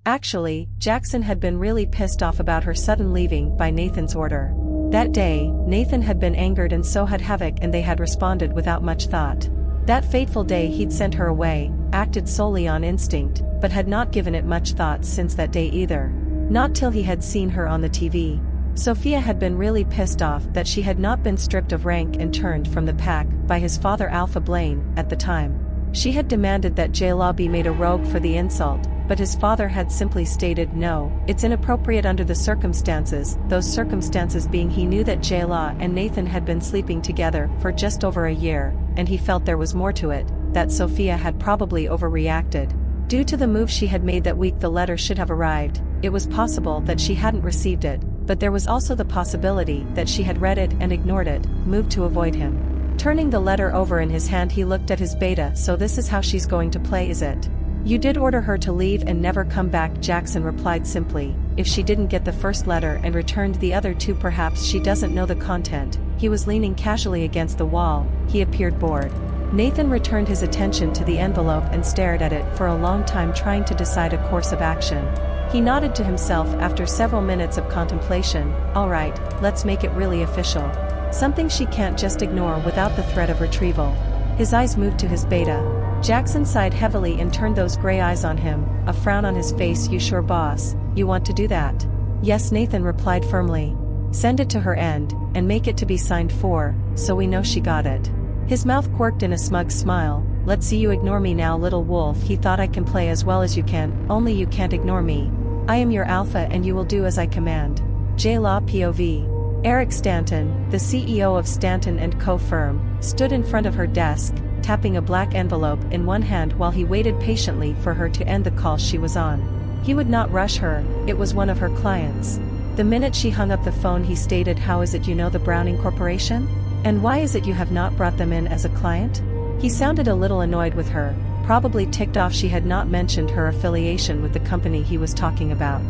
Actually, Jackson had been really pissed off about her sudden leaving by Nathan's order. That day, Nathan had been angered and so had Havoc, and they had responded without much thought. That fateful day he'd sent her away, acted solely on instinct, but had not given it much thought since that day either. Not till he had seen her on the TV. Sophia had been really pissed off that she had not been stripped of rank and turned from the pack by his father Alpha Blaine at the time. She had demanded that J-Law be made a rogue for the insult, but his father had simply stated no, it's inappropriate under the circumstances, those circumstances being he knew that J-Law and Nathan had been sleeping together for just over a year, and he felt there was more to it, that Sophia had probably overreacted. Due to the move she had made that week, the letter should have arrived. It was possible that she hadn't received it, but there was also the possibility that she had read it and ignored it, moved to avoid him. Turning the letter over in his hand, he looked at his beta. So this is how she's going to play, is it? You did order her to leave and never come back, Jackson replied simply. If she didn't get the first letter and returned the other two, perhaps she doesn't know the content. He was leaning casually against the wall. He appeared bored. Nathan returned his attention to the envelope and stared at it for a long time, trying to decide a course of action. He nodded to himself after several minutes of contemplation. All right, let's make it really official. Something she can't just ignore without the threat of retrieval. His eyes moved to his beta. Jackson sighed heavily and turned those gray eyes on him, a frown on his face. You sure, boss? You want to do that? Yes, Nathan replied firmly. Send it to her and make it to be signed for, so we know she got it. His mouth quirked in a smug smile. Let's see you ignore me now, little wolf. He thought I can play as well as you can, only you can't ignore me. I am your alpha and you will do as I command. J-Law POV. Eric Stanton, the CEO of Stanton & Co. firm, stood in front of her desk, tapping a black envelope in one hand while he waited patiently for her to end the call she was on. He would not rush her, it was one of her clients. The minute she hung up the phone, he stated, how is it you know the Browning Corporation? And why is it you have not brought them in as a client? He sounded a little annoyed with her, probably ticked off she had not mentioned her affiliation with the company he was talking about.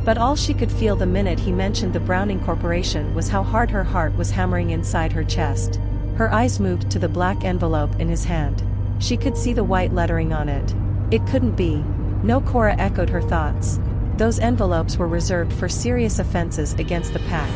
But all she could feel the minute he mentioned the Browning Corporation was how hard her heart was hammering inside her chest. Her eyes moved to the black envelope in his hand. She could see the white lettering on it. It couldn't be. No, Cora echoed her thoughts. Those envelopes were reserved for serious offenses against the pack.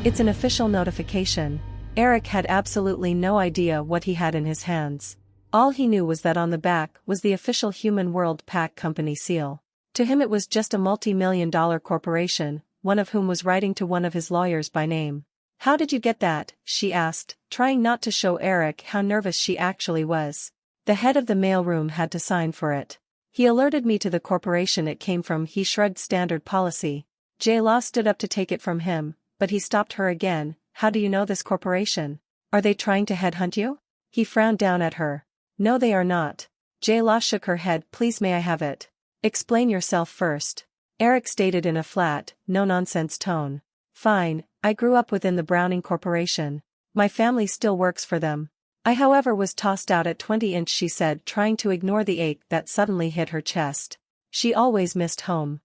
It's an official notification. Eric had absolutely no idea what he had in his hands. All he knew was that on the back was the official Human World Pack Company seal. To him it was just a multi-million-dollar corporation, one of whom was writing to one of his lawyers by name. How did you get that? She asked, trying not to show Eric how nervous she actually was. The head of the mailroom had to sign for it. He alerted me to the corporation it came from. He shrugged. Standard policy. J-Law stood up to take it from him, but he stopped her again. How do you know this corporation? Are they trying to headhunt you? He frowned down at her. No, they are not. J-Law shook her head. Please, may I have it? Explain yourself first. Eric stated in a flat, no-nonsense tone. Fine, I grew up within the Browning Corporation. My family still works for them. I, however, was tossed out at 20 inch, she said, trying to ignore the ache that suddenly hit her chest. She always missed home.